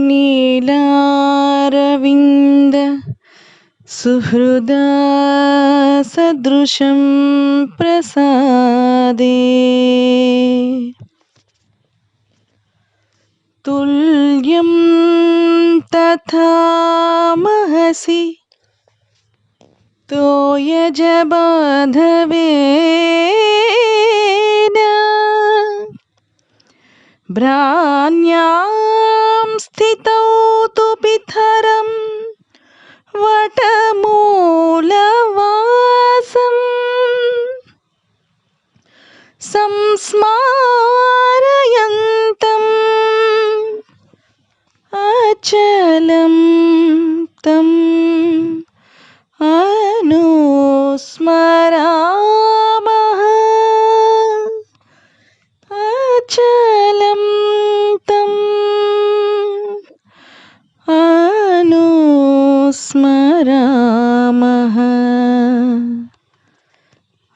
నీలారవింద సుహృదా సదృశం ప్రసాదే తుల్యం తథా మహసి తోయజబాధవేన భ్రాన్యాం స్థితౌ తు పితరం వటమూలవాసం సంస్మారయంతం అచలం తం అనుస్మరామః అచలం తం అనుస్మరామః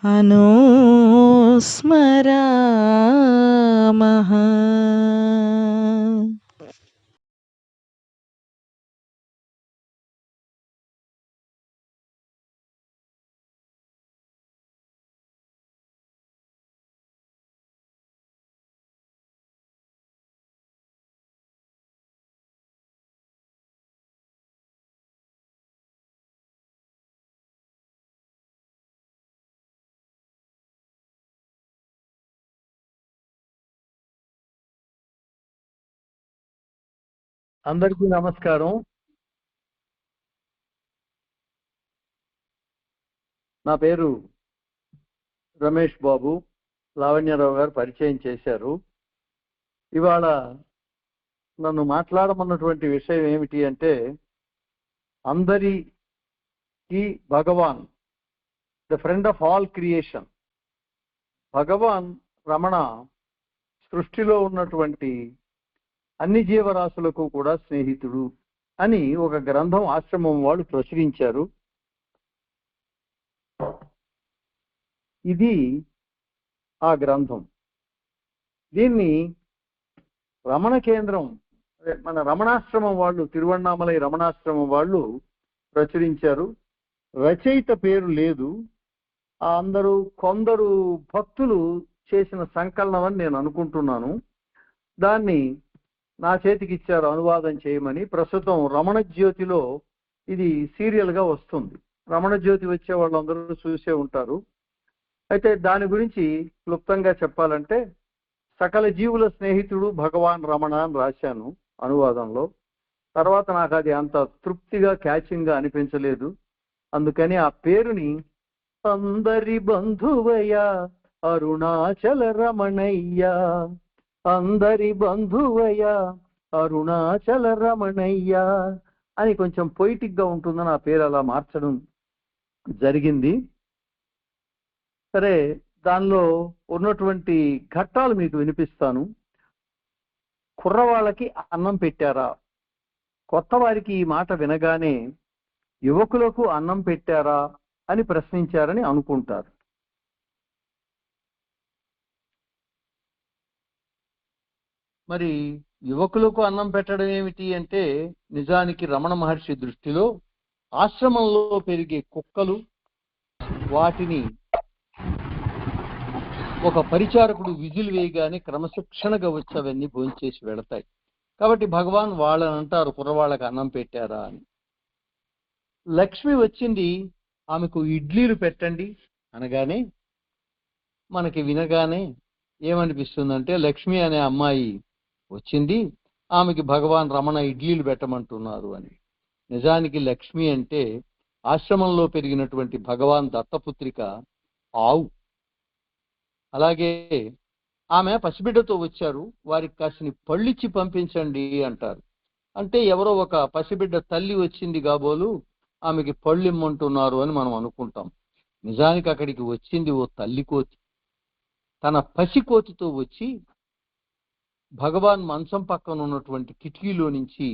అనుస్మరామః. అందరికీ నమస్కారం. నా పేరు రమేష్ బాబు. లావణ్యరావు గారు పరిచయం చేశారు. ఇవాళ నన్ను మాట్లాడమన్నటువంటి విషయం ఏమిటి అంటే, అందరికీ Bhagavan, the friend of all creation. Bhagavan Ramana సృష్టిలో ఉన్నటువంటి అన్ని జీవరాశులకు కూడా స్నేహితుడు అని ఒక గ్రంథం ఆశ్రమం వాళ్ళు ప్రచురించారు. ఇది ఆ గ్రంథం. దీన్ని రమణ కేంద్రం, మన రమణాశ్రమం వాళ్ళు, తిరువణ్ణామలై రమణాశ్రమం వాళ్ళు ప్రచురించారు. రచయిత పేరు లేదు. కొందరు భక్తులు చేసిన సంకలనం అని నేను అనుకుంటున్నాను. దాన్ని నా చేతికి ఇచ్చారు అనువాదం చేయమని. ప్రస్తుతం రమణ జ్యోతిలో ఇది సీరియల్ గా వస్తుంది. రమణ జ్యోతి వచ్చే వాళ్ళందరూ చూసే ఉంటారు. అయితే దాని గురించి క్లుప్తంగా చెప్పాలంటే, సకల జీవుల స్నేహితుడు భగవాన్ రమణ అని రాశాను అనువాదంలో. తర్వాత నాకు అది అంత తృప్తిగా క్యాచింగ్ గా అనిపించలేదు. అందుకని ఆ పేరుని అందరి బంధువయ్య అరుణాచల రమణయ్య, అందరి బంధువయ్య అరుణాచల రమణయ్య అని కొంచెం పొయిటిక్ గా ఉంటుందని ఆ పేరు అలా మార్చడం జరిగింది. సరే, దానిలో ఉన్నటువంటి ఘట్టాలు మీకు వినిపిస్తాను. కుర్రవాళ్ళకి అన్నం పెట్టారా? కొత్త వారికి ఈ మాట వినగానే యువకులకు అన్నం పెట్టారా అని ప్రశ్నించారని అనుకుంటారు. మరి యువకులకు అన్నం పెట్టడం ఏమిటి అంటే, నిజానికి రమణ మహర్షి దృష్టిలో ఆశ్రమంలో పెరిగే కుక్కలు, వాటిని ఒక పరిచారకుడు విజిల్ వేయగానే క్రమశిక్షణగా వచ్చి అవన్నీ భోంచేసి వెళతాయి. కాబట్టి భగవాన్ వాళ్ళని అంటారు, కుర్రవాళ్ళకి అన్నం పెట్టారా అని. లక్ష్మి వచ్చింది, ఆమెకు ఇడ్లీలు పెట్టండి అనగానే మనకి వినగానే ఏమనిపిస్తుందంటే, లక్ష్మి అనే అమ్మాయి వచ్చింది, ఆమెకి భగవాన్ రమణ ఇడ్లీలు పెట్టమంటున్నారు అని. నిజానికి లక్ష్మి అంటే ఆశ్రమంలో పెరిగినటువంటి భగవాన్ దత్తపుత్రిక ఆవు. అలాగే ఆమె పసిబిడ్డతో వచ్చారు, వారికి కాసిని పళ్ళిచ్చి పంపించండి అంటారు. అంటే ఎవరో ఒక పసిబిడ్డ తల్లి వచ్చింది కాబోలు ఆమెకి పళ్ళు ఇమ్మంటున్నారు అని మనం అనుకుంటాం. నిజానికి అక్కడికి వచ్చింది ఓ తల్లి కోతి. తన పసి కోతితో వచ్చి భగవాన్ మంచం పక్కన ఉన్నటువంటి కిటికీలో నుంచి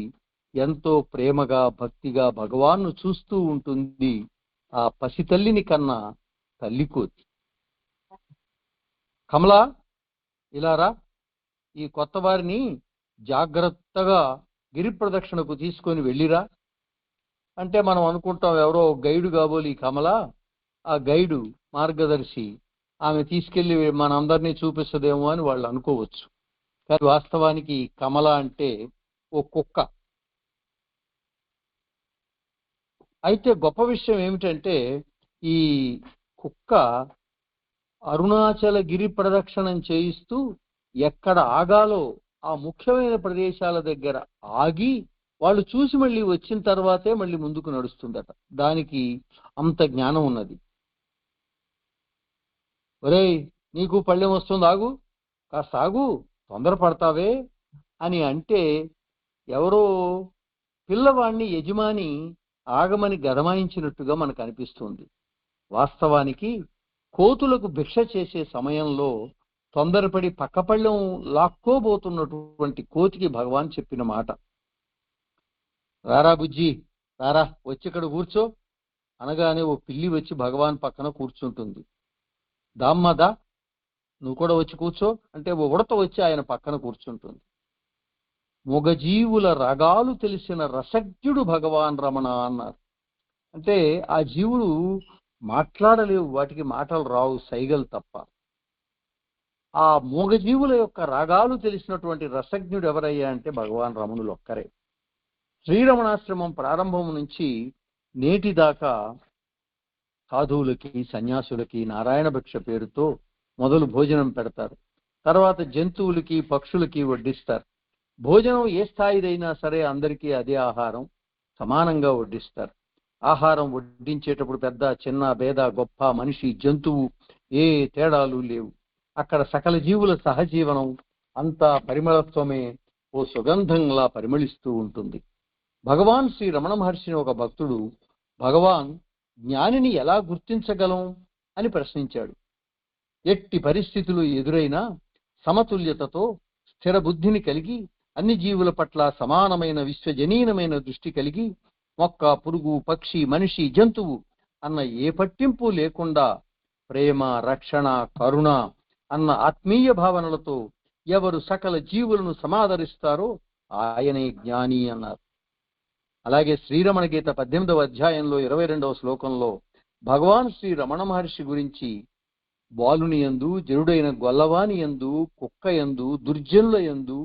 ఎంతో ప్రేమగా భక్తిగా భగవాన్ను చూస్తూ ఉంటుంది ఆ పసి తల్లిని కన్నా తల్లి కోతి. కమలా, ఇలారా, ఈ కొత్త వారిని జాగ్రత్తగా గిరి ప్రదక్షిణకు తీసుకొని వెళ్ళిరా అంటే మనం అనుకుంటాం ఎవరో గైడు కాబోలు ఈ కమల, ఆ గైడు మార్గదర్శి ఆమె తీసుకెళ్లి మనందరినీ చూపిస్తుందేమో అని వాళ్ళు అనుకోవచ్చు. కానీ వాస్తవానికి కమల అంటే ఓ కుక్క. అయితే గొప్ప విషయం ఏమిటంటే ఈ కుక్క అరుణాచల గిరి ప్రదక్షిణం చేయిస్తూ ఎక్కడ ఆగాలో ఆ ముఖ్యమైన ప్రదేశాల దగ్గర ఆగి వాళ్ళు చూసి మళ్ళీ వచ్చిన తర్వాతే మళ్ళీ ముందుకు నడుస్తుందట. దానికి అంత జ్ఞానం ఉన్నది. ఒరేయ్, నీకు పళ్ళెం వస్తుంది, ఆగు, కాస్త ఆగు, తొందరపడతావే అని అంటే ఎవరో పిల్లవాణ్ణి యజమాని ఆగమని గదమాయించినట్టుగా మనకు అనిపిస్తుంది. వాస్తవానికి కోతులకు భిక్ష చేసే సమయంలో తొందరపడి పక్కపళ్ళెం లాక్కోబోతున్నటువంటి కోతికి భగవాన్ చెప్పిన మాట, రారా బుజ్జి, రారా, వచ్చి ఇక్కడ కూర్చో అనగానే ఓ పిల్లి వచ్చి భగవాన్ పక్కన కూర్చుంటుంది. దామ్మదా, నువ్వు కూడా వచ్చి కూర్చో అంటే ఓ ఉడత వచ్చి ఆయన పక్కన కూర్చుంటుంది. మొగజీవుల రాగాలు తెలిసిన రసజ్ఞుడు భగవాన్ రమణ అన్నారు. అంటే ఆ జీవులు మాట్లాడలేవు, వాటికి మాటలు రావు, సైగలు తప్ప. ఆ మూగజీవుల యొక్క రాగాలు తెలిసినటువంటి రసజ్ఞుడు ఎవరయ్యా అంటే భగవాన్ రమణులు ఒక్కరే. శ్రీరమణాశ్రమం ప్రారంభం నుంచి నేటి దాకా సాధువులకి సన్యాసులకి నారాయణ భిక్ష పేరుతో మొదలు భోజనం పెడతారు. తర్వాత జంతువులకి పక్షులకి వడ్డిస్తారు. భోజనం ఏ స్థాయిదైనా సరే అందరికీ అదే ఆహారం సమానంగా వడ్డిస్తారు. ఆహారం వడ్డించేటప్పుడు పెద్ద చిన్న భేద గొప్ప మనిషి జంతువు ఏ తేడాలు లేవు. అక్కడ సకల జీవుల సహజీవనం అంతా పరిమళత్వమే ఓ సుగంధంలా పరిమళిస్తూ ఉంటుంది. భగవాన్ శ్రీ రమణ మహర్షిని ఒక భక్తుడు భగవాన్ జ్ఞానిని ఎలా గుర్తించగలం అని ప్రశ్నించాడు. ఎట్టి పరిస్థితులు ఎదురైనా సమతుల్యతతో స్థిర బుద్ధిని కలిగి అన్ని జీవుల పట్ల సమానమైన విశ్వజనీనమైన దృష్టి కలిగి మొక్క పురుగు పక్షి మనిషి జంతువు అన్న ఏ పట్టింపు లేకుండా ప్రేమ రక్షణ కరుణ అన్న ఆత్మీయ భావనలతో ఎవరు సకల జీవులను సమాదరిస్తారో ఆయనే జ్ఞాని అన్నారు. అలాగే శ్రీరమణ గీత 18వ అధ్యాయంలో 22వ శ్లోకంలో భగవాన్ శ్రీ రమణ మహర్షి గురించి బాలుని యందు జరుడైన గొల్లవాని యందు కుక్క యందు దుర్జనుల యందు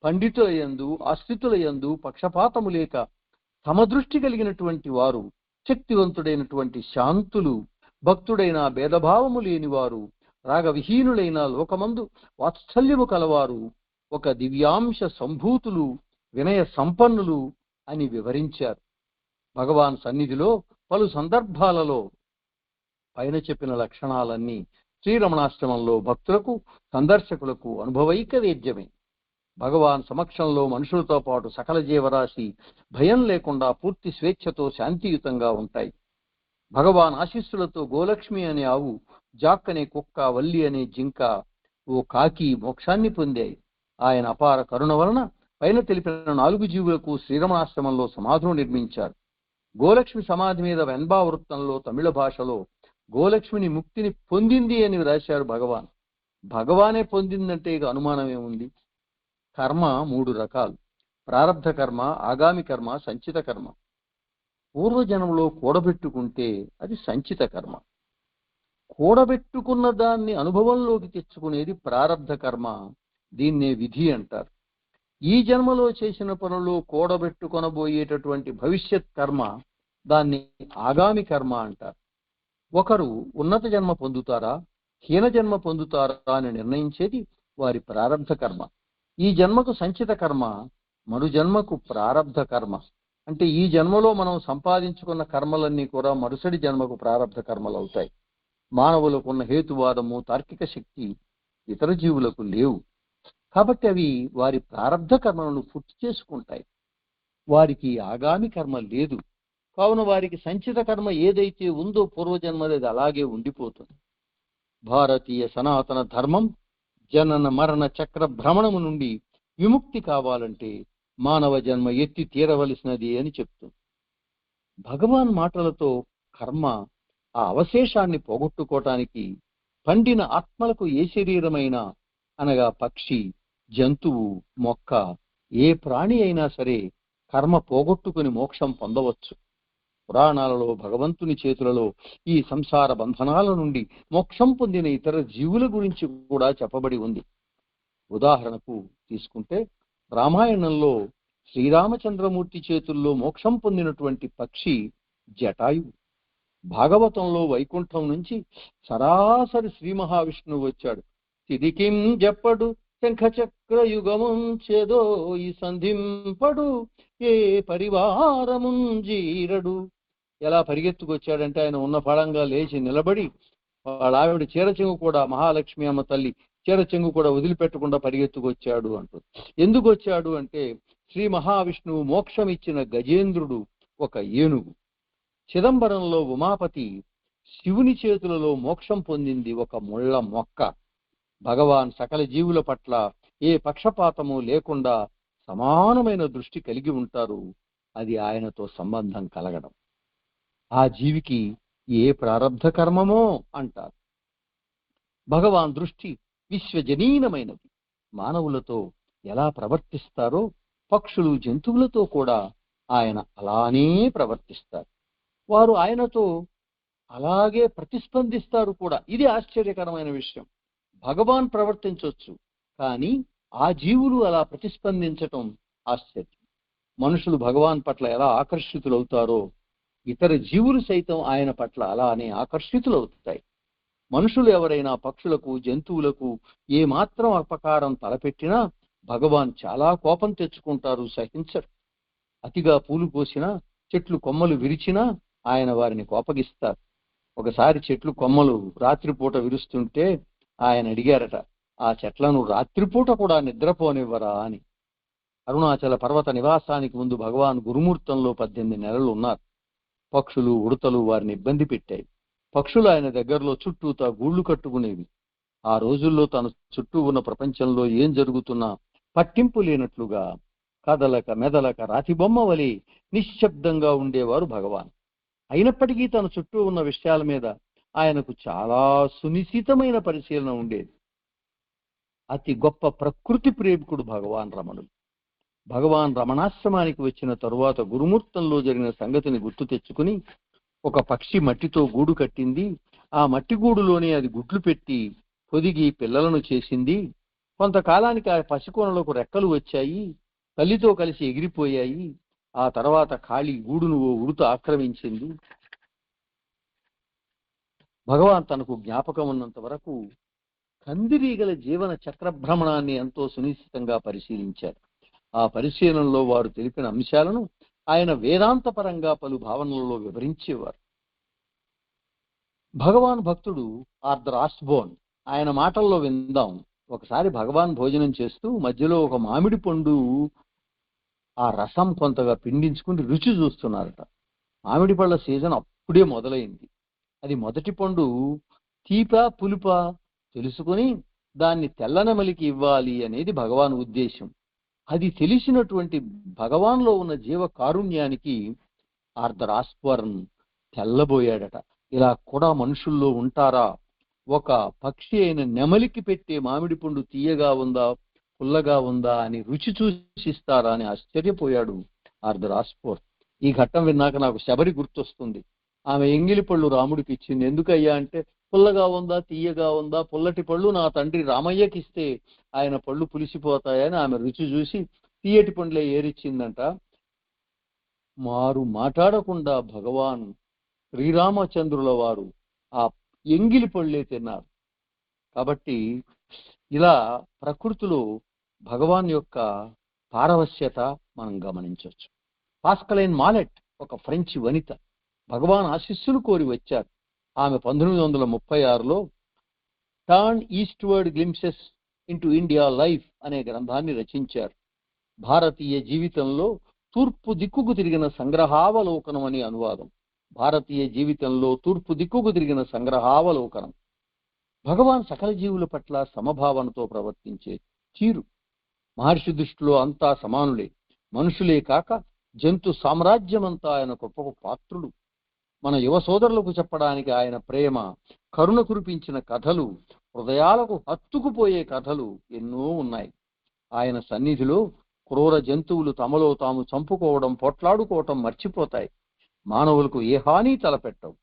పండితుల యందు అస్థితుల యందు పక్షపాతము లేక సమదృష్టి కలిగినటువంటి వారు శక్తివంతుడైనటువంటి శాంతులు భక్తుడైన భేదభావము లేని వారు రాగవిహీనులైన లోకమందు వాత్సల్యము కలవారు ఒక దివ్యాంశ సంభూతులు వినయ సంపన్నులు అని వివరించారు. భగవాన్ సన్నిధిలో పలు సందర్భాలలో పైన చెప్పిన లక్షణాలన్నీ శ్రీరమణాశ్రమంలో భక్తులకు సందర్శకులకు అనుభవైక వేద్యమే. భగవాన్ సమక్షంలో మనుషులతో పాటు సకల జీవరాశి భయం లేకుండా పూర్తి స్వేచ్ఛతో శాంతియుతంగా ఉంటాయి. భగవాన్ ఆశీస్సులతో గోలక్ష్మి అనే ఆవు, జాక్ అనే కుక్క, వల్లి అనే జింక, ఓ కాకి మోక్షాన్ని పొందాయి. ఆయన అపార కరుణ వలన పైన తెలిపిన 4 జీవులకు శ్రీరమణాశ్రమంలో సమాధులు నిర్మించారు. గోలక్ష్మి సమాధి మీద వెన్బా వృత్తంలో తమిళ భాషలో గోలక్ష్మిని ముక్తిని పొందింది అని రాశారు భగవాన్. భగవానే పొందిందంటే ఇక అనుమానం ఏముంది? కర్మ 3 రకాలు: ప్రారబ్ధ కర్మ, ఆగామి కర్మ, సంచిత కర్మ. పూర్వజన్మలో కూడబెట్టుకుంటే అది సంచిత కర్మ. కూడబెట్టుకున్న దాన్ని అనుభవంలోకి తెచ్చుకునేది ప్రారబ్ధ కర్మ. దీన్నే విధి అంటారు. ఈ జన్మలో చేసిన పనులు కూడబెట్టుకొనబోయేటటువంటి భవిష్యత్ కర్మ, దాన్ని ఆగామి కర్మ అంటారు. ఒకరు ఉన్నత జన్మ పొందుతారా హీన జన్మ పొందుతారా అని నిర్ణయించేది వారి ప్రారబ్ధ కర్మ. ఈ జన్మకు సంచిత కర్మ, మరు జన్మకు ప్రారబ్ధ కర్మ. అంటే ఈ జన్మలో మనం సంపాదించుకున్న కర్మలన్నీ కూడా మరుసటి జన్మకు ప్రారబ్ధ కర్మలు అవుతాయి. మానవులకు ఉన్న హేతువాదము తార్కిక శక్తి ఇతర జీవులకు లేవు. కాబట్టి అవి వారి ప్రారబ్ధ కర్మలను పూర్తి చేసుకుంటాయి. వారికి ఆగామి కర్మ లేదు. కావున వారికి సంచిత కర్మ ఏదైతే ఉందో పూర్వజన్మది అది అలాగే ఉండిపోతుంది. భారతీయ సనాతన ధర్మం జనన మరణ చక్ర భ్రమణము నుండి విముక్తి కావాలంటే మానవ జన్మ ఎత్తి తీరవలసినది అని చెప్తుంది. భగవాన్ మాటలతో కర్మ ఆ అవశేషాన్ని పోగొట్టుకోవటానికి పండిన ఆత్మలకు ఏ శరీరమైనా అనగా పక్షి, జంతువు, మొక్క, ఏ ప్రాణి అయినా సరే కర్మ పోగొట్టుకుని మోక్షం పొందవచ్చు. పురాణాలలో భగవంతుని చేతులలో ఈ సంసార బంధనాల నుండి మోక్షం పొందిన ఇతర జీవుల గురించి కూడా చెప్పబడి ఉంది. ఉదాహరణకు తీసుకుంటే రామాయణంలో శ్రీరామచంద్రమూర్తి చేతుల్లో మోక్షం పొందినటువంటి పక్షి జటాయు. భాగవతంలో వైకుంఠం నుంచి సరాసరి శ్రీ మహావిష్ణువు వచ్చాడు. తిదికిం జప్పడు శంఖచక్ర యుగముం చేదో ఈ సంధింపడు ఏ పరివారముం జీరడు. ఎలా పరిగెత్తుకొచ్చాడంటే ఆయన ఉన్న ఫలంగా లేచి నిలబడి వాళ్ళ ఆవిడ చీరచెంగు కూడా, మహాలక్ష్మి అమ్మ తల్లి చీరచెంగు కూడా వదిలిపెట్టకుండా పరిగెత్తుకొచ్చాడు అంటుంది. ఎందుకు వచ్చాడు అంటే శ్రీ మహావిష్ణువు మోక్షం ఇచ్చిన గజేంద్రుడు ఒక ఏనుగు. చిదంబరంలో ఉమాపతి శివుని చేతులలో మోక్షం పొందింది ఒక ముళ్ళ మొక్క. భగవాన్ సకల జీవుల పట్ల ఏ పక్షపాతము లేకుండా సమానమైన దృష్టి కలిగి ఉంటారు. అది ఆయనతో సంబంధం కలగడం. ఆ జీవికి ఏ ప్రారబ్ధ కర్మమో అంటారు. భగవాన్ దృష్టి విశ్వజనీనమైనది. మానవులతో ఎలా ప్రవర్తిస్తారో పక్షులు, జంతువులతో కూడా ఆయన అలానే ప్రవర్తిస్తారు. వారు ఆయనతో అలాగే ప్రతిస్పందిస్తారు కూడా. ఇది ఆశ్చర్యకరమైన విషయం. భగవాన్ ప్రవర్తించవచ్చు, కానీ ఆ జీవులు అలా ప్రతిస్పందించటం ఆశ్చర్యం. మనుషులు భగవాన్ పట్ల ఎలా ఆకర్షితులవుతారో ఇతర జీవులు సైతం ఆయన పట్ల అలానే ఆకర్షితులవుతాయి. మనుషులు ఎవరైనా పక్షులకు, జంతువులకు ఏ మాత్రం అపకారం తలపెట్టినా భగవాన్ చాలా కోపం తెచ్చుకుంటారు, సహించరు. అతిగా పూలు కోసినా, చెట్లు కొమ్మలు విరిచినా ఆయన వారిని కోపగిస్తారు. ఒకసారి చెట్లు కొమ్మలు రాత్రిపూట విరుస్తుంటే ఆయన అడిగారట, ఆ చెట్లను రాత్రిపూట కూడా నిద్రపోనివ్వరా అని. అరుణాచల పర్వత నివాసానికి ముందు భగవాన్ గురుమూర్తంలో 18 నెలలు ఉన్నారు. పక్షులు, ఉడతలు వారిని ఇబ్బంది పెట్టాయి. పక్షులు ఆయన దగ్గరలో చుట్టూతా గూళ్లు కట్టుకునేవి. ఆ రోజుల్లో తన చుట్టూ ఉన్న ప్రపంచంలో ఏం జరుగుతున్నా పట్టింపు లేనట్లుగా కదలక మెదలక రాతిబొమ్మ వలె నిశ్శబ్దంగా ఉండేవారు భగవాన్. అయినప్పటికీ తన చుట్టూ ఉన్న విషయాల మీద ఆయనకు చాలా సునిశితమైన పరిశీలన ఉండేది. అతి గొప్ప ప్రకృతి ప్రేమికుడు భగవాన్ రమణుడు. భగవాన్ రమణాశ్రమానికి వచ్చిన తరువాత గురుమూర్తంలో జరిగిన సంగతిని గుర్తు తెచ్చుకుని, ఒక పక్షి మట్టితో గూడు కట్టింది. ఆ మట్టి గూడులోనే అది గుడ్లు పెట్టి పొదిగి పిల్లలను చేసింది. కొంతకాలానికి ఆ పసికోనలకు రెక్కలు వచ్చాయి, తల్లితో కలిసి ఎగిరిపోయాయి. ఆ తర్వాత ఖాళీ గూడును ఓ ఉడుత ఆక్రమించింది. భగవాన్ తనకు జ్ఞాపకం ఉన్నంత వరకు కందిరీగల జీవన చక్రభ్రమణాన్ని ఎంతో సునిశ్చితంగా పరిశీలించారు. ఆ పరిశీలనలో వారు తెలిపిన అంశాలను ఆయన వేదాంతపరంగా పలు భావనలలో వివరించేవారు. భగవాన్ భక్తుడు ఆర్థర్ ఆస్బోర్న్, ఆయన మాటల్లో విందాం. ఒకసారి భగవాన్ భోజనం చేస్తూ మధ్యలో ఒక మామిడి పండు ఆ రసం కొంతగా పిండించుకుని రుచి చూస్తున్నారట. మామిడి పళ్ళ సీజన్ అప్పుడే మొదలైంది. అది మొదటి పండు తీపా పులుపా తెలుసుకుని దాన్ని తెల్లనెమలికి ఇవ్వాలి అనేది భగవాన్ ఉద్దేశం. అది తెలిసినటువంటి భగవాన్లో ఉన్న జీవ కారుణ్యానికి ఆర్థర్ ఆస్బోర్న్ తెల్లబోయాడట. ఇలా కూడా మనుషుల్లో ఉంటారా? ఒక పక్షి అయిన నెమలికి పెట్టే మామిడి పండు తీయగా ఉందా, పుల్లగా ఉందా అని రుచి చూసిస్తారా అని ఆశ్చర్యపోయాడు ఆర్థర్ ఆస్బోర్న్. ఈ ఘట్టం విన్నాక నాకు శబరి గుర్తొస్తుంది. ఆమె ఎంగిలి పళ్ళు రాముడికి ఇచ్చింది. ఎందుకయ్యా అంటే, పుల్లగా ఉందా, తీయగా ఉందా, పుల్లటి పళ్ళు నా తండ్రి రామయ్యకి ఇస్తే ఆయన పళ్ళు పులిసిపోతాయని ఆమె రుచి చూసి తీయటి పండ్లే ఏరిచ్చిందంట. మారు మాట్లాడకుండా భగవాన్ శ్రీరామచంద్రుల వారు ఆ ఎంగిలి పళ్ళే తిన్నారు. కాబట్టి ఇలా ప్రకృతిలో భగవాన్ యొక్క పారవశ్యత మనం గమనించవచ్చు. పాస్కలైన్ మాలెట్ ఒక ఫ్రెంచ్ వనిత భగవాన్ ఆశీస్సులు కోరి వచ్చారు. ఆమె 1936లో turn eastward glimpses into India life అనే గ్రంథాన్ని రచించారు. భారతీయ జీవితంలో తూర్పు దిక్కుకు తిరిగిన సంగ్రహావలోకనం అని అనువాదం. భారతీయ జీవితంలో తూర్పు దిక్కుకు తిరిగిన సంగ్రహావలోకనం. భగవాన్ సకల జీవుల పట్ల సమభావనతో ప్రవర్తించే తీరు. మహర్షి దృష్టిలో అంతా సమానులే. మనుషులే కాక జంతు సామ్రాజ్యమంతా ఆయన గొప్ప పాత్రుడు. మన యువ సోదరులకు చెప్పడానికి ఆయన ప్రేమ, కరుణ కురిపించిన కథలు హృదయాలకు హత్తుకుపోయే కథలు ఎన్నో ఉన్నాయి. ఆయన సన్నిధిలో క్రూర జంతువులు తమలో తాము చంపుకోవడం, పొట్లాడుకోవటం మర్చిపోతాయి. మానవులకు ఏ హాని తలపెట్టవు.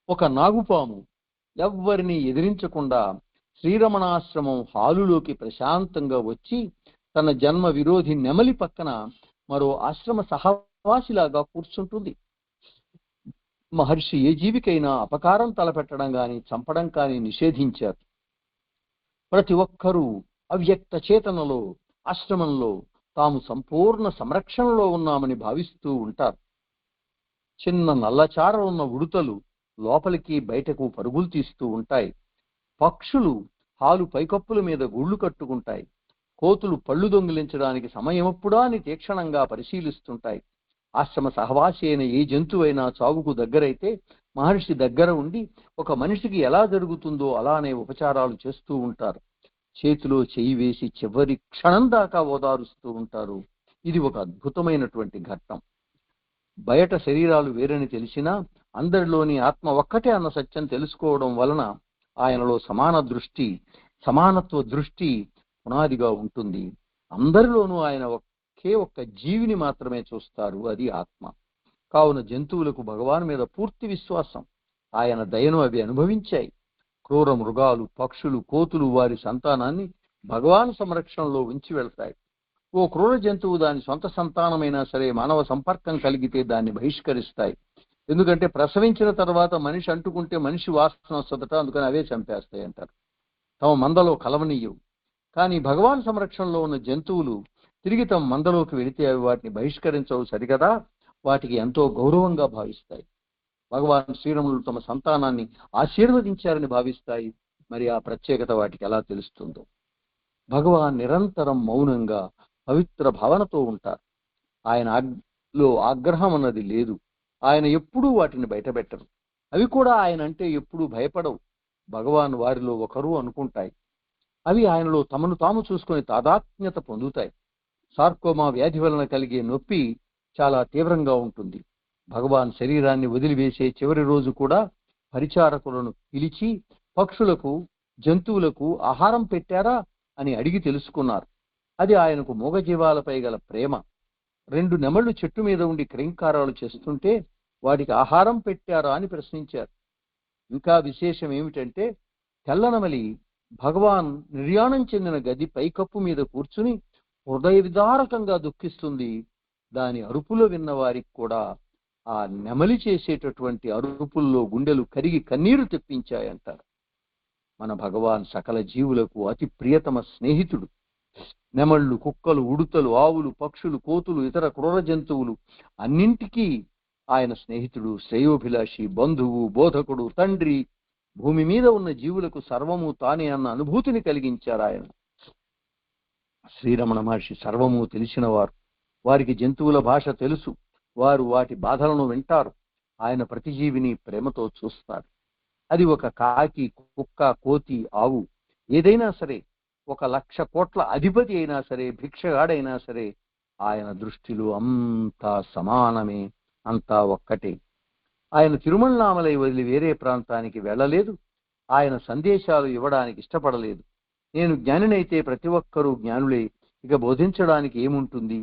ఒక నాగుపాము ఎవ్వరిని ఎదిరించకుండా శ్రీరమణాశ్రమం హాలులోకి ప్రశాంతంగా వచ్చి తన జన్మ విరోధి నెమలి పక్కన మరో ఆశ్రమ సహవాసిలాగా కూర్చుంటుంది. మహర్షి ఏ జీవికైనా అపకారం తలపెట్టడం కానీ చంపడం కానీ నిషేధించారు. ప్రతి ఒక్కరూ అవ్యక్త చేతనలో ఆశ్రమంలో తాము సంపూర్ణ సంరక్షణలో ఉన్నామని భావిస్తూ ఉంటారు. చిన్న నల్లచార ఉన్న ఉడుతలు లోపలికి బయటకు పరుగులు తీస్తూ ఉంటాయి. పక్షులు హాలు పైకప్పుల మీద గూళ్లు కట్టుకుంటాయి. కోతులు పళ్ళు దొంగిలించడానికి సమయమప్పుడా అని తీక్షణంగా పరిశీలిస్తుంటాయి. ఆశ్రమ సహవాసి అయిన ఏ జంతువైనా చావుకు దగ్గరైతే మహర్షి దగ్గర ఉండి ఒక మనిషికి ఎలా జరుగుతుందో అలానే ఉపచారాలు చేస్తూ ఉంటారు. చేతిలో చేయి వేసి చివరి క్షణం దాకా ఓదారుస్తూ ఉంటారు. ఇది ఒక అద్భుతమైనటువంటి ఘట్టం. బయట శరీరాలు వేరని తెలిసినా అందరిలోని ఆత్మ ఒక్కటే అన్న సత్యం తెలుసుకోవడం వలన ఆయనలో సమానత్వ దృష్టి పునాదిగా ఉంటుంది. అందరిలోనూ ఆయన ఒకే ఒక్క జీవిని మాత్రమే చూస్తారు, అది ఆత్మ. కావున జంతువులకు భగవాన్ మీద పూర్తి విశ్వాసం. ఆయన దయను అవి అనుభవించాయి. క్రూర మృగాలు, పక్షులు, కోతులు వారి సంతానాన్ని భగవాన్ సంరక్షణలో ఉంచి వెళ్తాయి. ఓ క్రూర జంతువు దాని సొంత సంతానమైనా సరే మానవ సంపర్కం కలిగితే దాన్ని బహిష్కరిస్తాయి. ఎందుకంటే ప్రసవించిన తర్వాత మనిషి అంటుకుంటే మనిషి వాసన వస్తుందట, అందుకని అవే చంపేస్తాయి అంటారు. తమ మందలో కలవనీయవు. కానీ భగవాన్ సంరక్షణలో ఉన్న జంతువులు తిరిగి తమ మందలోకి వెళితే అవి వాటిని బహిష్కరించవు సరికదా, వాటికి ఎంతో గౌరవంగా భావిస్తాయి. భగవాన్ శ్రీరమణులు తమ సంతానాన్ని ఆశీర్వదించారని భావిస్తాయి. మరి ఆ ప్రత్యేకత వాటికి ఎలా తెలుస్తుందో. భగవాన్ నిరంతరం మౌనంగా పవిత్ర భావనతో ఉంటారు. ఆయనలో ఆగ్రహం అన్నది లేదు. ఆయన ఎప్పుడూ వాటిని బయటపెట్టరు. అవి కూడా ఆయన అంటే ఎప్పుడూ భయపడవు. భగవాన్ వారిలో ఒకరు అనుకుంటాయి. అవి ఆయనలో తమను తాము చూసుకొని తాదాత్మ్యత పొందుతాయి. సార్కోమా వ్యాధి వలన కలిగే నొప్పి చాలా తీవ్రంగా ఉంటుంది. భగవాన్ శరీరాన్ని వదిలివేసే చివరి రోజు కూడా పరిచారకులను పిలిచి పక్షులకు, జంతువులకు ఆహారం పెట్టారా అని అడిగి తెలుసుకున్నారు. అది ఆయనకు మూగజీవాలపై గల ప్రేమ. 2 నెమళ్లు చెట్టు మీద ఉండి క్రింకారాలు చేస్తుంటే వాటికి ఆహారం పెట్టారా అని ప్రశ్నించారు. ఇంకా విశేషం ఏమిటంటే తెల్లనమలి భగవాన్ నిర్యాణం చెందిన గది పైకప్పు మీద కూర్చుని హృదయ విదారకంగా దుఃఖిస్తుంది. దాని అరుపులో విన్న వారికి కూడా ఆ నెమలి చేసేటటువంటి అరుపుల్లో గుండెలు కరిగి కన్నీరు తెప్పించాయంటారు. మన భగవాన్ సకల జీవులకు అతి ప్రియతమ స్నేహితుడు. నెమళ్ళు, కుక్కలు, ఉడుతలు, ఆవులు, పక్షులు, కోతులు, ఇతర క్రూర జంతువులు అన్నింటికీ ఆయన స్నేహితుడు, శ్రేయోభిలాషి, బంధువు, బోధకుడు, తండ్రి. భూమి మీద ఉన్న జీవులకు సర్వము తానే అన్న అనుభూతిని కలిగించారు ఆయన. శ్రీరమణ మహర్షి సర్వము తెలిసినవారు. వారికి జంతువుల భాష తెలుసు. వారు వాటి బాధలను వింటారు. ఆయన ప్రతి జీవిని ప్రేమతో చూస్తారు. అది ఒక కాకి, కుక్క, కోతి, ఆవు ఏదైనా సరే, 1,00,000 కోట్ల అధిపతి అయినా సరే, భిక్షగాడైనా సరే, ఆయన దృష్టిలో అంతా సమానమే, అంతా ఒక్కటే. ఆయన తిరుమలనామలై వదిలి వేరే ప్రాంతానికి వెళ్ళలేదు. ఆయన సందేశాలు ఇవ్వడానికి ఇష్టపడలేదు. నేను జ్ఞానినైతే ప్రతి ఒక్కరూ జ్ఞానులే, ఇక బోధించడానికి ఏముంటుంది?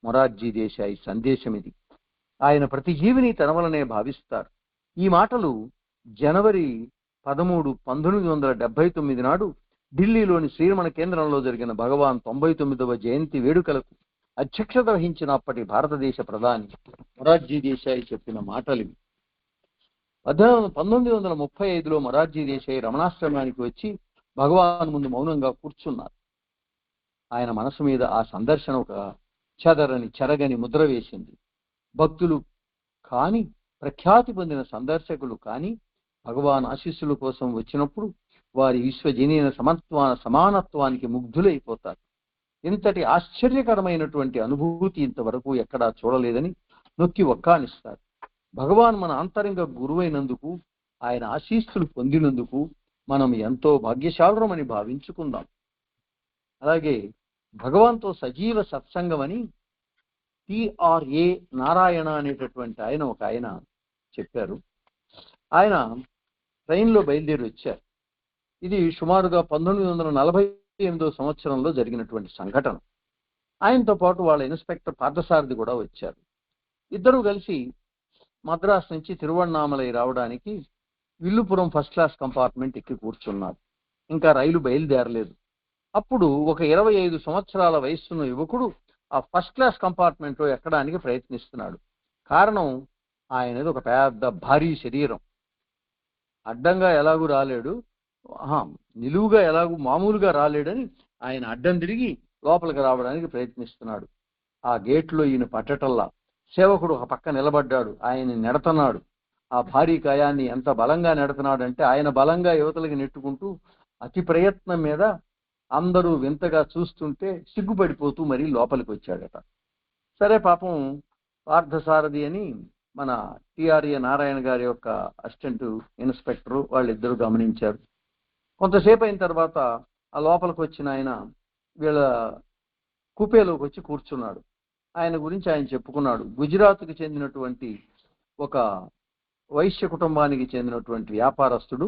మొరార్జీ దేశాయి సందేశం ఇది. ఆయన ప్రతి జీవిని తన వలనే భావిస్తారు. ఈ మాటలు జనవరి 13, 1979 నాడు ఢిల్లీలోని శ్రీరమణ కేంద్రంలో జరిగిన భగవాన్ 99వ జయంతి వేడుకలకు అధ్యక్షత వహించిన అప్పటి భారతదేశ ప్రధాని మొరార్జీ దేశాయి చెప్పిన మాటలు. 1935లో మొరార్జీ దేశాయి రమణాశ్రమానికి వచ్చి భగవాన్ ముందు మౌనంగా కూర్చున్నారు. ఆయన మనసు మీద ఆ సందర్శన ఒక చెరగని ముద్ర వేసింది. భక్తులు కానీ, ప్రఖ్యాతి పొందిన సందర్శకులు కానీ భగవాన్ ఆశీస్సుల కోసం వచ్చినప్పుడు వారి విశ్వజనీన సమానత్వానికి ముగ్ధులైపోతారు. ఇంతటి ఆశ్చర్యకరమైనటువంటి అనుభూతి ఇంతవరకు ఎక్కడా చూడలేదని నొక్కి ఒక్కానిస్తారు. భగవాన్ మన అంతరంగ గురువైనందుకు, ఆయన ఆశీస్సులు పొందినందుకు మనం ఎంతో భాగ్యశాలురమని భావించుకుందాం. అలాగే భగవాన్తో సజీవ సత్సంగం అని TRA నారాయణ అనేటటువంటి ఒక ఆయన చెప్పారు. ఆయన ట్రైన్లో బయలుదేరి వచ్చారు. ఇది సుమారుగా 1948 సంవత్సరంలో జరిగినటువంటి సంఘటన. ఆయనతో పాటు వాళ్ళ ఇన్స్పెక్టర్ పార్థసారథి కూడా వచ్చారు. ఇద్దరు కలిసి మద్రాసు నుంచి తిరువణ్ణామలై రావడానికి విల్లుపురం ఫస్ట్ క్లాస్ కంపార్ట్మెంట్ ఎక్కి కూర్చున్నారు. ఇంకా రైలు బయలుదేరలేదు. అప్పుడు ఒక 25 సంవత్సరాల వయస్సున్న యువకుడు ఆ ఫస్ట్ క్లాస్ కంపార్ట్మెంట్లో ఎక్కడానికి ప్రయత్నిస్తున్నాడు. కారణం, ఆయనది ఒక పెద్ద భారీ శరీరం. అడ్డంగా ఎలాగూ రాలేడు, నిలువుగా ఎలాగూ మామూలుగా రాలేడని ఆయన అడ్డం తిరిగి లోపలికి రావడానికి ప్రయత్నిస్తున్నాడు. ఆ గేట్లో ఈయన పట్టటల్లా సేవకుడు ఒక పక్క నిలబడ్డాడు, ఆయన నెడతన్నాడు. ఆ భారీ కాయాన్ని ఎంత బలంగా నెడుతున్నాడంటే ఆయన బలంగా యువతలకి నెట్టుకుంటూ అతి ప్రయత్నం మీద అందరూ వింతగా చూస్తుంటే సిగ్గుపడిపోతూ మరీ లోపలికి వచ్చాడట. సరే, పాపం పార్థసారథి అని మన టిఆర్ఏ నారాయణ గారి యొక్క అసిస్టెంట్ ఇన్స్పెక్టరు వాళ్ళిద్దరూ గమనించారు. కొంతసేపు అయిన తర్వాత ఆ లోపలికి వచ్చిన ఆయన వీళ్ళ కూపేలోకి వచ్చి కూర్చున్నాడు. ఆయన గురించి ఆయన చెప్పుకున్నాడు. గుజరాత్కి చెందినటువంటి ఒక వైశ్య కుటుంబానికి చెందినటువంటి వ్యాపారస్తుడు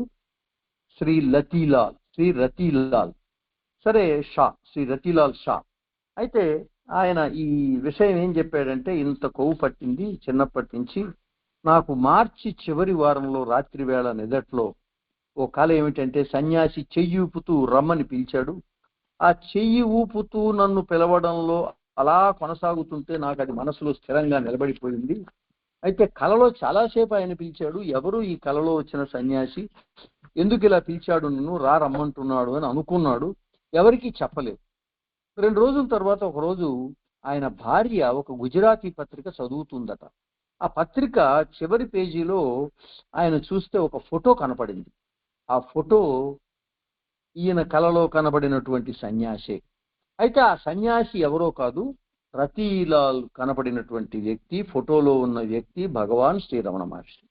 శ్రీ రతీలాల్, సరే షా, శ్రీ రతీలాల్ షా. అయితే ఆయన ఈ విషయం ఏం చెప్పాడంటే, ఇంత కొవ్వు పట్టింది చిన్నప్పటి నుంచి నాకు. మార్చి చివరి వారంలో రాత్రి వేళ నిదట్లో ఓ కళ ఏమిటంటే, సన్యాసి చెయ్యి ఊపుతూ రమ్మని పిలిచాడు. ఆ చెయ్యి ఊపుతూ నన్ను పిలవడంలో అలా కొనసాగుతుంటే నాకు అది మనసులో స్థిరంగా నిలబడిపోయింది. అయితే కళలో చాలాసేపు ఆయన పిలిచాడు. ఎవరు ఈ కళలో వచ్చిన సన్యాసి, ఎందుకు ఇలా పిలిచాడు, నన్ను రమ్మంటున్నాడు అని అనుకున్నాడు. ఎవరికీ చెప్పలేదు. 2 రోజుల తర్వాత ఒకరోజు ఆయన భార్య ఒక గుజరాతీ పత్రిక చదువుతుందట. ఆ పత్రిక చివరి పేజీలో ఆయన చూస్తే ఒక ఫోటో కనపడింది. ఆ ఫోటో ఈయన కలలో కనబడినటువంటి సన్యాసే. అయితే ఆ సన్యాసి ఎవరో కాదు, రతీలాల్ కనబడినటువంటి వ్యక్తి, ఫోటోలో ఉన్న వ్యక్తి భగవాన్ శ్రీరమణ మహర్షి.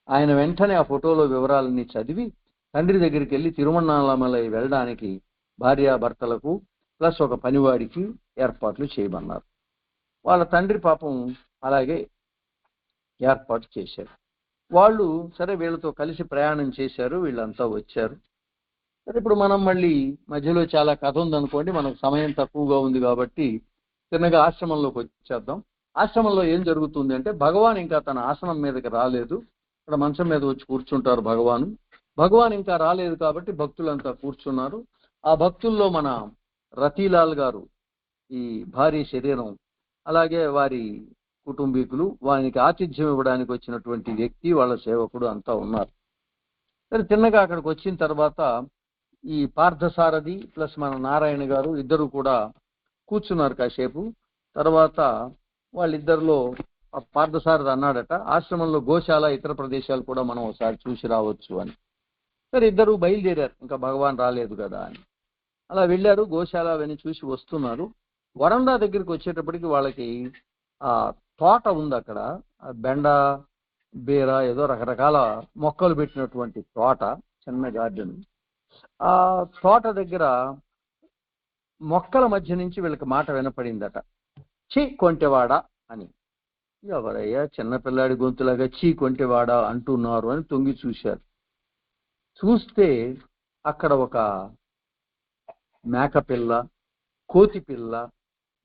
ఆయన వెంటనే ఆ ఫోటోలో వివరాలన్నీ చదివి తండ్రి దగ్గరికి వెళ్ళి తిరువణ్ణామలై వెళ్ళడానికి భార్యాభర్తలకు ప్లస్ ఒక పనివాడికి ఏర్పాట్లు చేయమన్నారు. వాళ్ళ తండ్రి పాపం అలాగే ఏర్పాటు చేశారు. వాళ్ళు సరే వీళ్ళతో కలిసి ప్రయాణం చేశారు. వీళ్ళంతా వచ్చారు. సరే, ఇప్పుడు మనం మళ్ళీ మధ్యలో చాలా కథ ఉందనుకోండి, మనకు సమయం తక్కువగా ఉంది కాబట్టి చిన్నగా ఆశ్రమంలోకి వచ్చేద్దాం. ఆశ్రమంలో ఏం జరుగుతుంది అంటే, భగవాన్ ఇంకా తన ఆసనం మీదకి రాలేదు. ఇక్కడ మంచం మీద వచ్చి కూర్చుంటారు భగవాన్ ఇంకా రాలేదు కాబట్టి భక్తులంతా కూర్చున్నారు. ఆ భక్తుల్లో మన రతీలాల్ గారు, ఈ భారీ శరీరం, అలాగే వారి కుటుంబీకులు, వారికి ఆతిథ్యం ఇవ్వడానికి వచ్చినటువంటి వ్యక్తి, వాళ్ళ సేవకుడు అంతా ఉన్నారు. సరే, తిన్నగా అక్కడికి వచ్చిన తర్వాత ఈ పార్థసారథి ప్లస్ మన నారాయణ గారు ఇద్దరు కూడా కూర్చున్నారు కాసేపు. తర్వాత వాళ్ళిద్దరిలో పార్థసారథి అన్నాడట, ఆశ్రమంలో గోశాల ఇతర ప్రదేశాలు కూడా మనం ఒకసారి చూసి రావచ్చు అని. సరే, ఇద్దరు బయలుదేరారు, ఇంకా భగవాన్ రాలేదు కదా అని. అలా వెళ్ళారు, గోశాల అవన్నీ చూసి వస్తున్నారు. వరండా దగ్గరికి వచ్చేటప్పటికి వాళ్ళకి ఆ తోట ఉంది. అక్కడ బెండ, బీర, ఏదో రకరకాల మొక్కలు పెట్టినటువంటి తోట, చిన్న గార్డెన్. ఆ తోట దగ్గర మొక్కల మధ్య నుంచి వీళ్ళకి మాట వినపడిందట, చీ కొంటెవాడ అని. ఎవరయ్యా చిన్నపిల్లాడి గొంతులాగా చీ కొంటెవాడ అంటున్నారు అని తొంగి చూశారు. చూస్తే అక్కడ ఒక మేకపిల్ల, కోతిపిల్ల,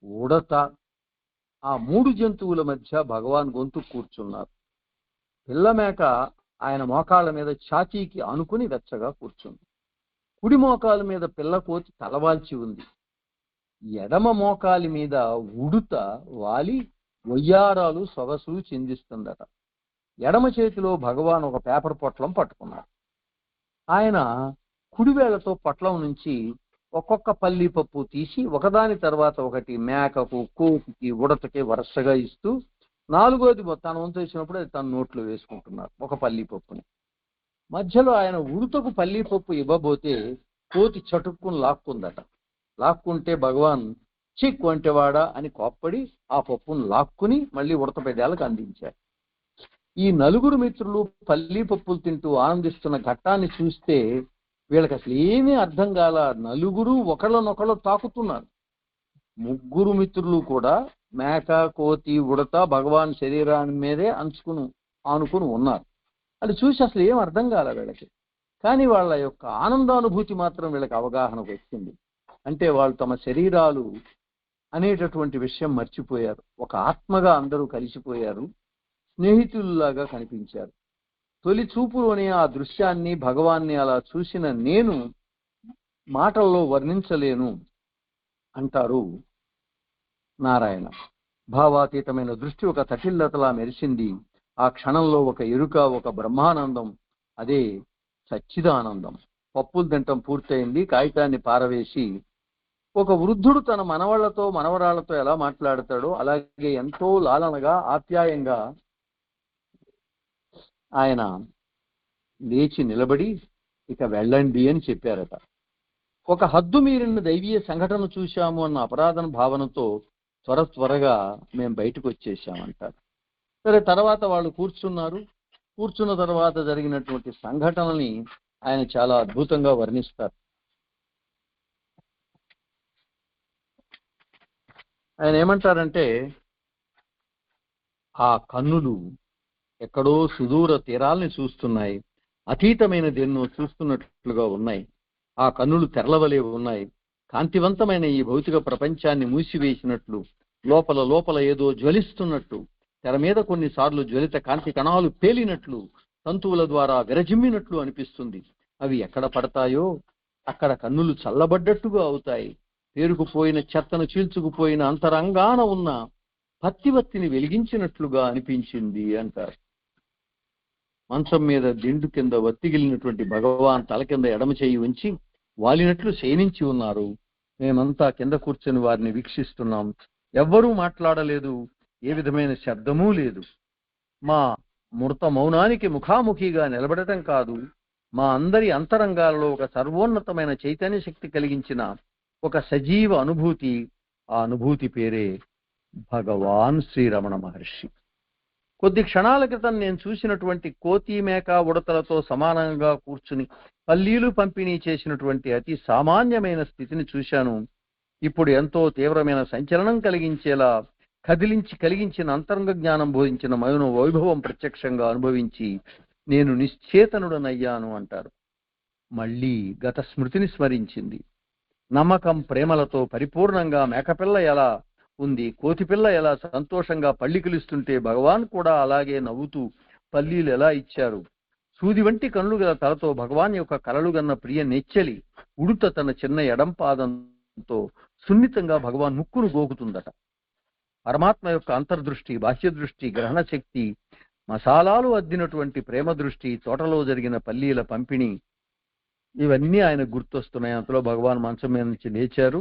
ఉడత, ఆ 3 జంతువుల మధ్య భగవాన్ గొంతు కూర్చున్నారు. పిల్ల మేక ఆయన మోకాళ్ళ మీద ఛాతీకి ఆనుకుని వెచ్చగా కూర్చుంది. కుడి మోకాల మీద పిల్ల కోతి తలవాల్చి ఉంది. ఎడమ మోకాలి మీద ఉడుత వాలి వయ్యారాలు సొగసు చిందిస్తుందట. ఎడమ చేతిలో భగవాన్ ఒక పేపర్ పొట్లం పట్టుకున్నారు. ఆయన కుడివేళ్లతో పొట్లం నుంచి ఒక్కొక్క పల్లి పప్పు తీసి ఒకదాని తర్వాత ఒకటి మేకకు, కోతికి, ఉడతకి వరుసగా ఇస్తూ 4వది తన వంతు వచ్చినప్పుడు అది తన నోట్లో వేసుకుంటున్నారు ఒక పల్లి పప్పుని. మధ్యలో ఆయన ఉడతకు పల్లి పప్పు ఇవ్వబోతే కోతి చటుక్కుని లాక్కుందట. లాక్కుంటే భగవాన్ చిక్ వంటివాడా అని కోప్పడి ఆ పప్పును లాక్కుని మళ్ళీ ఉడత పెదాలకు అందించారు. ఈ 4 మిత్రులు పల్లి పప్పులు తింటూ ఆనందిస్తున్న ఘట్టాన్ని చూస్తే వీళ్ళకి అసలు ఏమీ అర్థం కాల. 4 ఒకళ్ళనొకళ్ళు తాకుతున్నారు. 3 మిత్రులు కూడా మేక, కోతి, ఉడత భగవాన్ శరీరాన్ని మీదే ఆనుకుని ఉన్నారు. అది చూసి అసలు ఏం అర్థం కాల వీళ్ళకి. కానీ వాళ్ళ యొక్క ఆనందానుభూతి మాత్రం వీళ్ళకి అవగాహనకు వచ్చింది. అంటే వాళ్ళు తమ శరీరాలు అనేటటువంటి విషయం మర్చిపోయారు. ఒక ఆత్మగా అందరూ కలిసిపోయారు, స్నేహితుల్లాగా కనిపించారు. తొలి చూపులోనే ఆ దృశ్యాన్ని, భగవాన్ని అలా చూసిన నేను మాటల్లో వర్ణించలేను అంటారు నారాయణ. భావాతీతమైన దృష్టి ఒక తటిల్లతలా మెరిసింది. ఆ క్షణంలో ఒక ఎరుక, ఒక బ్రహ్మానందం, అదే సచ్చిదానందం. పప్పులు తింటం పూర్తయింది. కాగితాన్ని పారవేసి, ఒక వృద్ధుడు తన మనవాళ్లతో మనవరాళ్లతో ఎలా మాట్లాడతాడో అలాగే ఎంతో లాలనగా, ఆప్యాయంగా ఆయన లేచి నిలబడి ఇక వెళ్ళండి అని చెప్పారట. ఒక హద్దు మీరిన దైవీయ సంఘటన చూశాము అన్న అపరాధన భావనతో త్వరగా మేము బయటకు వచ్చేసామంటారు. సరే, తర్వాత వాళ్ళు కూర్చున్నారు. కూర్చున్న తర్వాత జరిగినటువంటి సంఘటనని ఆయన చాలా అద్భుతంగా వర్ణిస్తారు. ఆయన ఏమంటారంటే, ఆ కన్నులు ఎక్కడో సుదూర తీరాల్ని చూస్తున్నాయి, అతీతమైన దేన్నో చూస్తున్నట్లుగా ఉన్నాయి. ఆ కన్నులు తెరలవలే ఉన్నాయి. కాంతివంతమైన ఈ భౌతిక ప్రపంచాన్ని మూసివేసినట్లు, లోపల లోపల ఏదో జ్వలిస్తున్నట్టు, తెర మీద కొన్నిసార్లు జ్వలిత కాంతి కణాలు పేలినట్లు, తంతువుల ద్వారా విరజిమ్మినట్లు అనిపిస్తుంది. అవి ఎక్కడ పడతాయో అక్కడ కన్నులు చల్లబడ్డట్టుగా అవుతాయి. పేరుకుపోయిన చెత్తను చీల్చుకుపోయిన అంతరంగాన ఉన్న పత్తివత్తిని వెలిగించినట్లుగా అనిపించింది అంటారు. మంచం మీద దిండు కింద వత్తిగిలినటువంటి భగవాన్ తల కింద ఎడమ చేయి ఉంచి వాలినట్లు శయనించి ఉన్నారు. మేమంతా కింద కూర్చొని వారిని వీక్షిస్తున్నాం. ఎవ్వరూ మాట్లాడలేదు, ఏ విధమైన శబ్దమూ లేదు. మా మృత మౌనానికి ముఖాముఖిగా నిలబడటం కాదు, మా అందరి అంతరంగాలలో ఒక సర్వోన్నతమైన చైతన్య శక్తి కలిగించిన ఒక సజీవ అనుభూతి. ఆ అనుభూతి పేరే భగవాన్ శ్రీరమణ మహర్షి. కొద్ది క్షణాల క్రితం నేను చూసినటువంటి కోతి, మేక, ఉడతలతో సమానంగా కూర్చుని పల్లీలు పంపిణీ చేసినటువంటి అతి సామాన్యమైన స్థితిని చూశాను. ఇప్పుడు ఎంతో తీవ్రమైన సంచలనం కలిగించిన అంతరంగ జ్ఞానం బోధించిన మౌన వైభవం ప్రత్యక్షంగా అనుభవించి నేను నిశ్చేతనుడనయ్యాను అంటారు. మళ్ళీ గత స్మృతిని స్మరించింది. నమ్మకం, ప్రేమలతో పరిపూర్ణంగా మేకపిల్ల ఎలా ఉంది, కోతిపిల్ల ఎలా సంతోషంగా పళ్ళికిలుస్తుంటే భగవాన్ కూడా అలాగే నవ్వుతూ పల్లీలు ఎలా ఇచ్చారు. సూది వంటి కళ్ళు గల తలతో భగవాన్ యొక్క కలలుగన్న ప్రియ నెచ్చలి ఉడుత తన చిన్న ఎడంపాదంతో సున్నితంగా భగవాన్ ముక్కును గోకుతుందట. పరమాత్మ యొక్క అంతర్దృష్టి, బాహ్య దృష్టి, గ్రహణ శక్తి, మసాలాలు అద్దినటువంటి ప్రేమ దృష్టి, తోటలో జరిగిన పల్లీల పంపిణీ, ఇవన్నీ ఆయన గుర్తొస్తున్నాయి. అంతలో భగవాన్ మంచం మీద నుంచి లేచారు.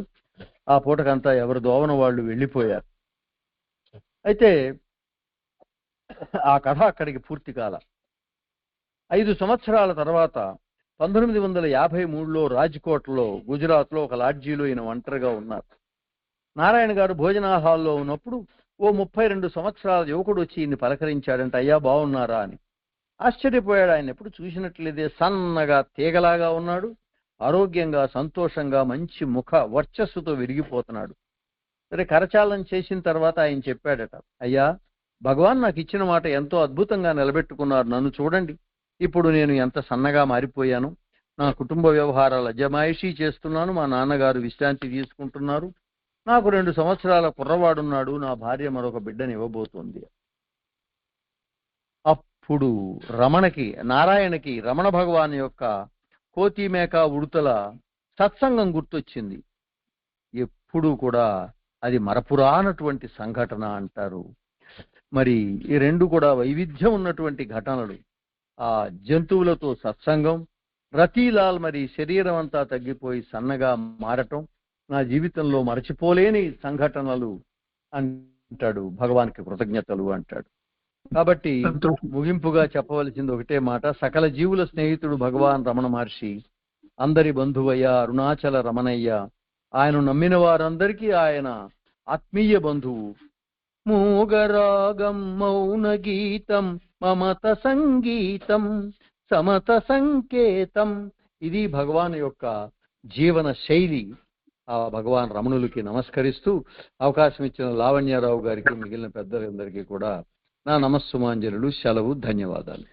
ఆ పూటకంతా ఎవరి దోవన వాళ్ళు వెళ్ళిపోయారు. అయితే ఆ కథ అక్కడికి పూర్తి కాల. 5 సంవత్సరాల తర్వాత 1953లో రాజ్కోట్లో, గుజరాత్లో ఒక లాడ్జీలో ఈయన ఒంటరిగా ఉన్నారు. నారాయణ గారు భోజనా హాల్లో ఉన్నప్పుడు ఓ 32 సంవత్సరాల యువకుడు వచ్చి ఈయన్ని పలకరించాడంట. అయ్యా బాగున్నారా అని. ఆశ్చర్యపోయాడు. ఆయన ఎప్పుడు చూసినట్లేదే, సన్నగా తీగలాగా ఉన్నాడు, ఆరోగ్యంగా, సంతోషంగా, మంచి ముఖ వర్చస్సుతో విరిగిపోతున్నాడు. సరే, కరచాలనం చేసిన తర్వాత ఆయన చెప్పాడట, అయ్యా భగవాన్ నాకు ఇచ్చిన మాట ఎంతో అద్భుతంగా నిలబెట్టుకున్నారు. నన్ను చూడండి, ఇప్పుడు నేను ఎంత సన్నగా మారిపోయాను. నా కుటుంబ వ్యవహారాలు అజమాయిషీ చేస్తున్నాను, మా నాన్నగారు విశ్రాంతి తీసుకుంటున్నారు, నాకు 2 సంవత్సరాల కుర్రవాడున్నాడు, నా భార్య మరొక బిడ్డని ఇవ్వబోతోంది. అప్పుడు నారాయణకి రమణ భగవాన్ యొక్క కోతి, మేక, ఉడుతల సత్సంగం గుర్తొచ్చింది. ఎప్పుడు కూడా అది మరపురానటువంటి సంఘటన అంటారు. మరి ఈ రెండు కూడా వైవిధ్యం ఉన్నటువంటి ఘటనలు. ఆ జంతువులతో సత్సంగం, రతీలాల్ మరి శరీరం అంతా తగ్గిపోయి సన్నగా మారటం నా జీవితంలో మరచిపోలేని సంఘటనలు అంటాడు. భగవానికి కృతజ్ఞతలు అంటాడు. కాబట్టి ముగింపుగా చెప్పవలసింది ఒకటే మాట, సకల జీవుల స్నేహితుడు భగవాన్ రమణ మహర్షి, అందరి బంధువయ్య అరుణాచల రమణయ్య. ఆయన నమ్మిన వారందరికీ ఆయన ఆత్మీయ బంధువు. మూగరాగం మౌన గీతం మమత సంగీతం సమత సంకేతం, ఇది భగవాన్ యొక్క జీవన శైలి. ఆ భగవాన్ రమణులకి నమస్కరిస్తూ అవకాశం ఇచ్చిన లావణ్యారావు గారికి, మిగిలిన పెద్దలందరికీ కూడా నా నమస్సుమాంజలులు, సెలవు, ధన్యవాదాలు.